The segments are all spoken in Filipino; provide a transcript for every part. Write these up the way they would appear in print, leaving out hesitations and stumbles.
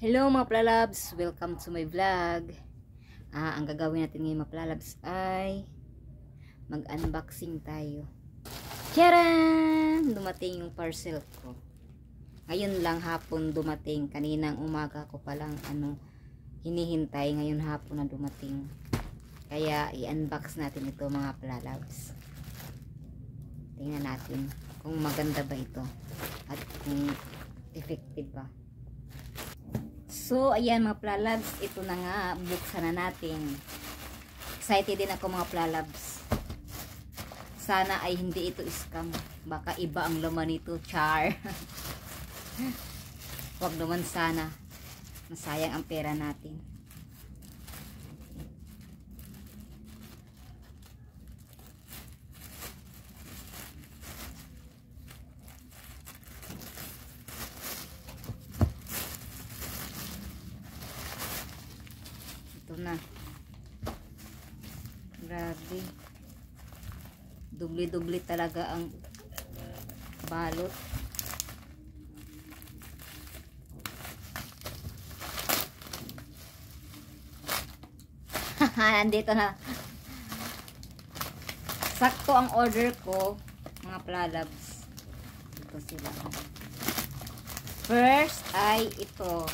Hello mga plalabs! Welcome to my vlog. Ang gagawin natin ngayon mga plalabs ay mag-unboxing tayo. Tcharan! Dumating yung parcel ko. Ngayon lang hapon dumating. Kaninang umaga ko palang hinihintay. Ngayon hapon na dumating. Kaya i-unbox natin ito mga plalabs. Tingnan natin kung maganda ba ito at kung effective ba. So, ayan mga plalabs, ito na nga, buksan na natin. Excited din ako mga plalabs. Sana ay hindi ito scam. Baka iba ang laman nito, char. Huwag naman sana. Masayang ang pera natin. Ito na. Grabe. Dubli-dubli talaga ang balot. Nandito na. Sakto ang order ko, mga plalabs. Ito sila. First ay ito.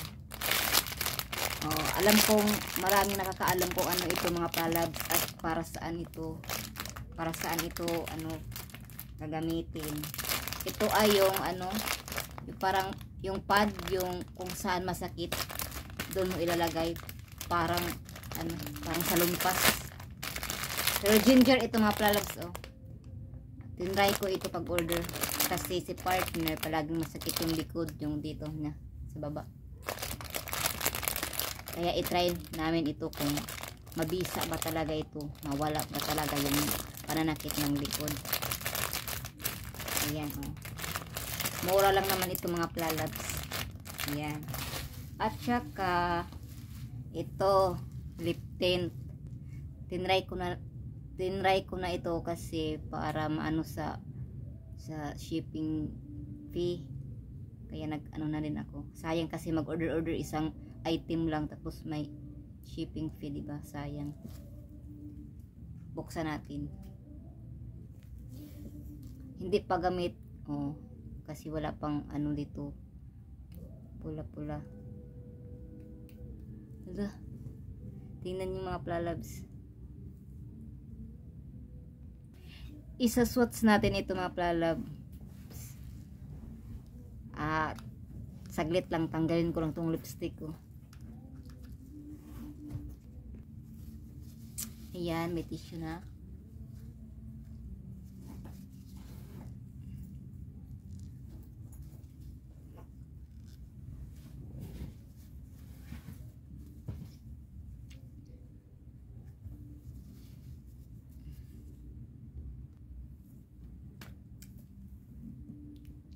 Alam kong maraming nakakaalam kung ano ito mga plalabs at para saan ito gagamitin. Ito ay yung yung parang yung pad, yung kung saan masakit doon mo ilalagay, parang salumpas. Pero ginger ito mga plalabs. Tinry ko ito pag order kasi si partner palaging masakit yung likod, yung dito na sa baba. Kaya i-try namin ito kung mabisa ba talaga ito, mawala ba talaga yung pananakit ng likod. Ayan, mura lang naman ito mga plalabs. Ayan. At saka ito, lip tint. Tinry ko na ito kasi para maano sa shipping fee. Kaya na din ako. Sayang kasi mag-order isang item lang tapos may shipping fee, diba? Sayang. Buksan natin. Hindi pa gamit. Kasi wala pang dito. Pula-pula. Hala. Tingnan niyo mga plalabs. Isa-swatch natin ito mga plalabs. Saglit lang, tanggalin ko lang tong lipstick ko. Ayan, may tissue na.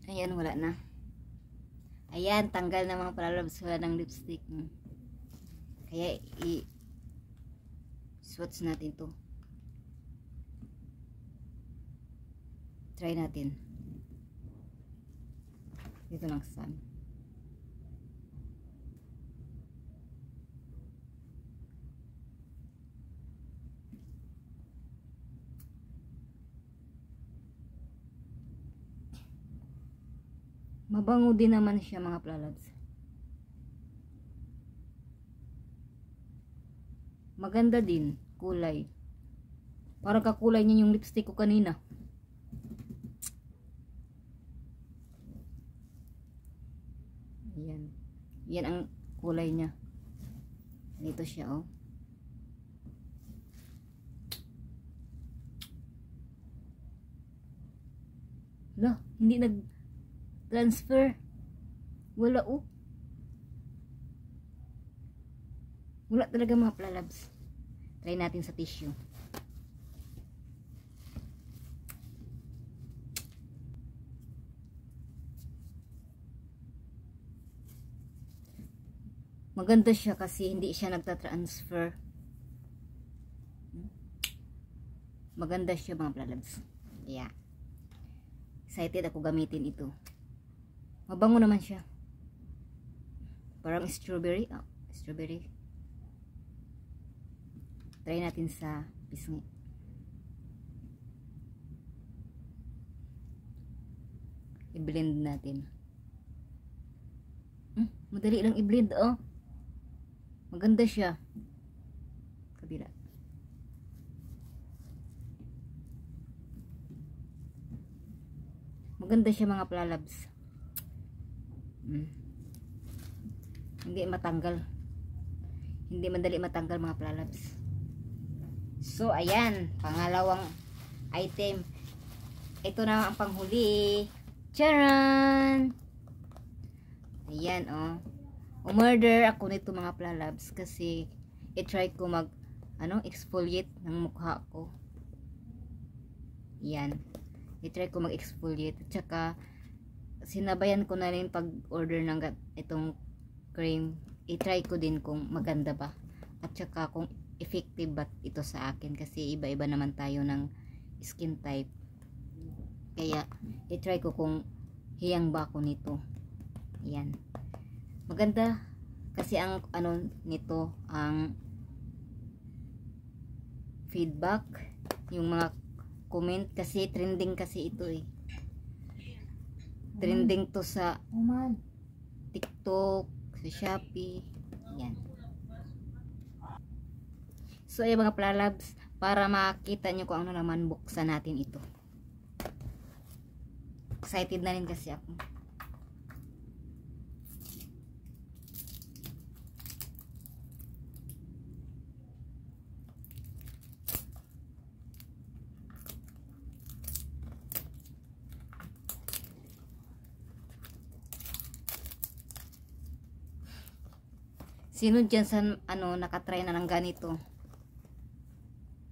Ayan, wala na. Ayan, tanggal na mga plalabs, wala ng lipstick. Kaya swatch natin to. Try natin. Dito lang sa sun. Mabango din naman siya mga plalabs. Maganda din kulay. Parang kakulay niya yung lipstick ko kanina. Ayan. Yan ang kulay niya. Dito siya Lah, hindi nag-transfer. Wala Wala talaga mga plalabs. Try natin sa tissue. Maganda siya kasi hindi siya nagta-transfer. Maganda siya mga plalabs. Yeah. Excited ako gamitin ito. Mabango naman siya. Parang strawberry. Oh, strawberry. Try natin sa pisngi. I-blend natin. Madali lang i-blend, oh. Maganda siya. Kabila. Maganda siya mga plalabs. Hindi matanggal. Hindi madali matanggal mga plalabs. So, ayan. Pangalawang item. Ito na ang panghuli. Charan! Ayan, oh. Umorder ako nito mga plalabs kasi i-try ko exfoliate ng mukha ko. Ayan. I-try ko mag-exfoliate. At saka, sinabayan ko na rin pag-order ng itong cream. I-try ko din kung maganda ba. At saka kung effective ba ito sa akin. Kasi iba-iba naman tayo ng skin type. Kaya, i-try ko kung hiyang ba ako nito. Ayan. Maganda. Kasi ang nito, ang feedback. Yung mga comment. Kasi trending kasi ito eh. Trending to sa TikTok, sa Shopee. Ayan. So, ay mga plalabs, para makita nyo kung ano naman buksan natin ito. Excited na rin kasi ako. Sino dyan sa nakatry na ng ganito?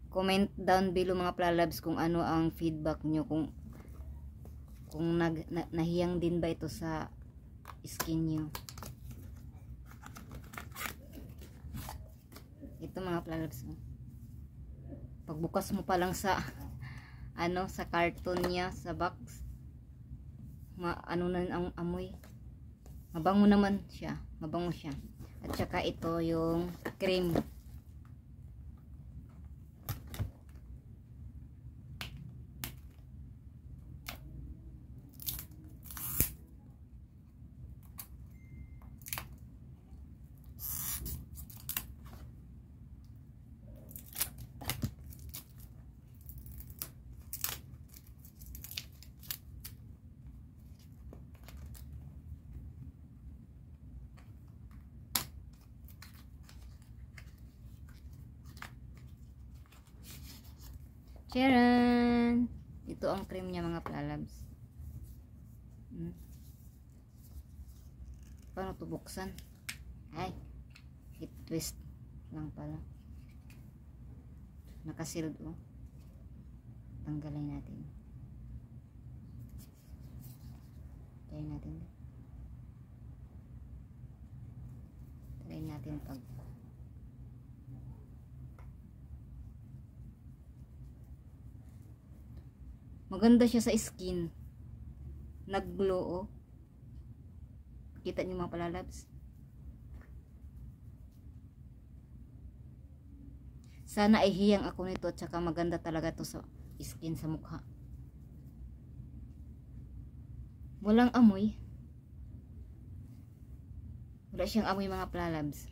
Comment down below mga plalabs kung ano ang feedback nyo, kung nahiyang din ba ito sa skin nyo. Ito mga plalabs, pagbukas mo pa lang sa sa carton niya, sa box, na ang amoy, mabango naman siya, mabango siya. At saka ito yung cream. Charan! Ito ang cream niya mga plalabs. Paano ito buksan? Ay, i-twist lang pala. Nakasealed, oh. Tanggalin natin. Try natin. Try natin pag maganda siya sa skin. Nag-glow, oh. Kita niyo mga palalabs. Sana ay hiyang ako nito at saka maganda talaga to sa skin, sa mukha. Walang amoy. Wala siyang amoy mga palalabs.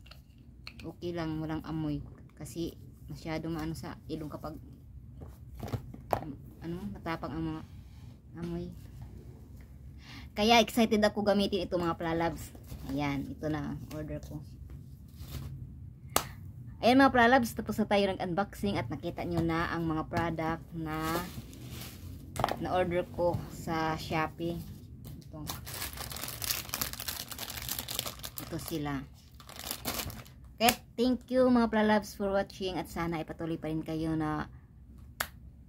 Okay lang, walang amoy. Kasi masyado maano sa ilong kapag matapang ang mga amoy. Kaya excited ako gamitin ito mga plalabs. Ayan, ito na ang order ko. Ayan mga plalabs, tapos na tayo ng unboxing at nakita nyo na ang mga product na order ko sa Shopee. Ito sila. Okay, thank you mga plalabs for watching at sana ipatuloy pa rin kayo na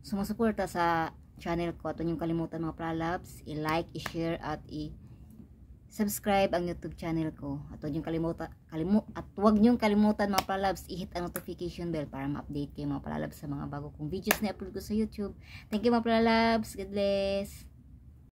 sumusuporta sa channel ko. At huwag niyong kalimutan mga plalabs, i-like, i-share at i-subscribe ang YouTube channel ko. At huwag niyong kalimutan mga plalabs, i-hit ang notification bell para ma-update kayo mga plalabs sa mga bago kong videos na upload ko sa YouTube. Thank you mga plalabs. God bless.